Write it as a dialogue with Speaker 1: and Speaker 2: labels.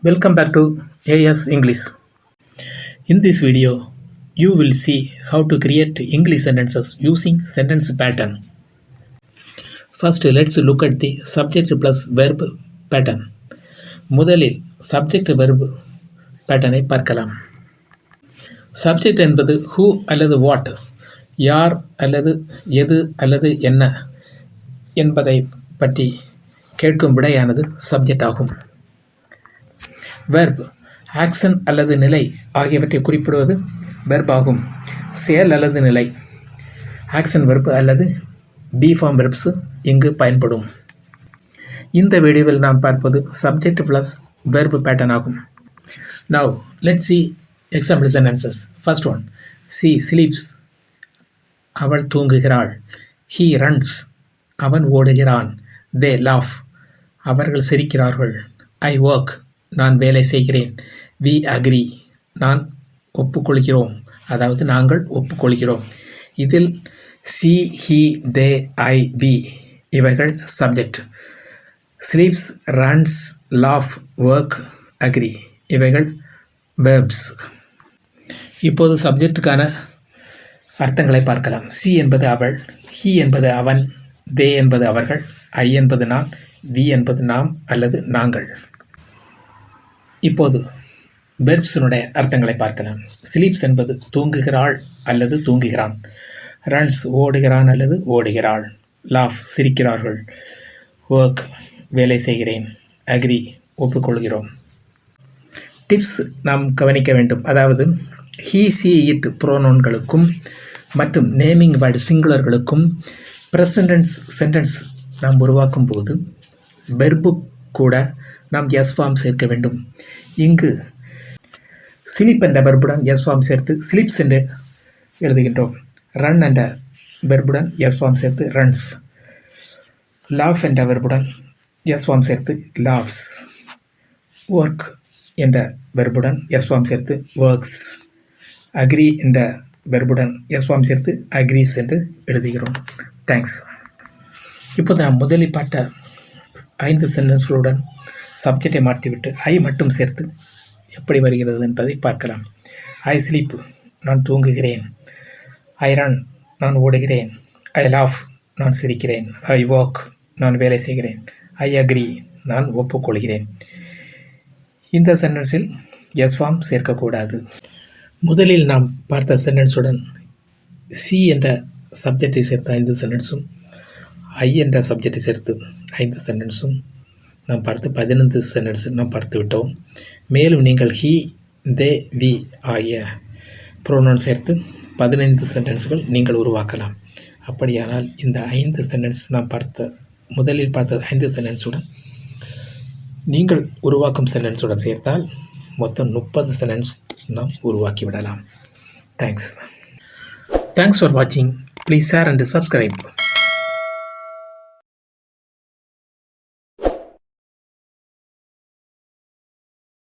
Speaker 1: Welcome back to AS English. In this video, you will see how to create English sentences using sentence pattern. First, let's look at the subject plus verb pattern. முதலில் subject verb pattern பார்க்கலாம். Subject என்பது who அல்லது what, யார் அல்லது எது அல்லது என்ன என்பதை பற்றி கேட்கும் விடையானது subject ஆகும். வெர்ப் ஆக்ஷன் அல்லது நிலை ஆகியவற்றை குறிப்பிடுவது வெர்ப் ஆகும். செயல் அல்லது நிலை ஆக்ஷன் வெர்ப் அல்லது பி ஃபார்ம் வெர்ப்ஸ் இங்கு பயன்படும். இந்த வீடியோவில் நாம் பார்ப்பது சப்ஜெக்ட் ப்ளஸ் வெர்ப் பேட்டர்ன் ஆகும். Now let's see example sentences. First one, she sleeps, அவள் தூங்குகிறாள். He runs, அவன் ஓடுகிறான். They laugh, அவர்கள் சிரிக்கிறார்கள். I work, நான் வேலை செய்கிறேன். We agree, நான் ஒப்புக்கொள்கிறோம், அதாவது நாங்கள் ஒப்புக்கொள்கிறோம். இதில் she, he, they, I, we இவைகள் subject. sleeps, runs, laugh, work, agree இவைகள் verbs. இப்போது சப்ஜெக்டுக்கான அர்த்தங்களை பார்க்கலாம். she என்பது அவள், he என்பது அவன், they என்பது அவர்கள், I என்பது நான், we என்பது நாம் அல்லது நாங்கள். இப்போது வெர்ப்ஸினுடைய அர்த்தங்களை பார்க்கலாம். ஸ்லீப்ஸ் என்பது தூங்குகிறாள் அல்லது தூங்குகிறான். ரன்ஸ் ஓடுகிறான் அல்லது ஓடுகிறாள். லாஃப் சிரிக்கிறார்கள். ஒர்க் வேலை செய்கிறேன். அக்ரி ஒப்புக்கொள்கிறோம். டிப்ஸ் நாம் கவனிக்க வேண்டும். அதாவது ஹீ சி இட் ப்ரோனோன்களுக்கும் மற்றும் நேமிங் வேர்டு சிங்குலர்களுக்கும் ப்ரெசன்ட் சென்டென்ஸ் நாம் உருவாக்கும் போது வெர்பு கூட நாம் எஸ் ஃபார்ம் சேர்க்க வேண்டும். இங்கு ஸ்லீப் என்ற வெர்புடன் எஸ் ஃபார்ம் சேர்த்து ஸ்லீப்ஸ் என்று எழுதுகின்றோம். ரன் என்ற வெர்புடன் எஸ் ஃபார்ம் சேர்த்து ரன்ஸ். லாஃப் என்ற வெர்புடன் எஸ் ஃபார்ம் சேர்த்து லாஃப்ஸ். ஒர்க் என்ற வெர்புடன் எஸ் ஃபார்ம் சேர்த்து ஒர்க்ஸ். அக்ரி என்ற வெர்புடன் எஸ் ஃபார்ம் சேர்த்து அக்ரீஸ் என்று எழுதுகிறோம். தேங்க்ஸ். இப்போது நாம் முதலில் பார்த்த 5 சென்டென்ஸ்களுடன் சப்ஜெக்டை மாற்றிவிட்டு ஐ மட்டும் சேர்த்து எப்படி வருகிறது என்பதை பார்க்கலாம். ஐ ஸ்லீப், நான் தூங்குகிறேன். ஐ ரன், நான் ஓடுகிறேன். ஐ லாஃப், நான் சிரிக்கிறேன். ஐ ஒர்க், நான் வேலை செய்கிறேன். ஐ அக்ரி, நான் ஒப்புக்கொள்கிறேன். இந்த சென்டென்ஸில் எஸ் ஃபார்ம் சேர்க்கக்கூடாது. முதலில் நாம் பார்த்த சென்டென்ஸுடன் சி என்ற சப்ஜெக்டை சேர்த்த 5 சென்டென்ஸும் ஐ என்ற சப்ஜெக்டை சேர்த்து 5 சென்டென்ஸும் நாம் பார்த்து 15 சென்டென்ஸ் நாம் பார்த்து விட்டோம். மேலும் நீங்கள் ஹீ, தே, வி ஆகிய ப்ரோனவுன் சேர்த்து 15 சென்டென்ஸ்கள் நீங்கள் உருவாக்கலாம். அப்படியானால் இந்த 5 சென்டென்ஸ் நாம் முதலில் பார்த்த 5 சென்டென்ஸுடன் நீங்கள் உருவாக்கும் சென்டென்ஸுடன் சேர்த்தால் மொத்தம் 30 சென்டென்ஸ் நாம் உருவாக்கிவிடலாம். தேங்க்ஸ் ஃபார் வாட்சிங். Please share and subscribe.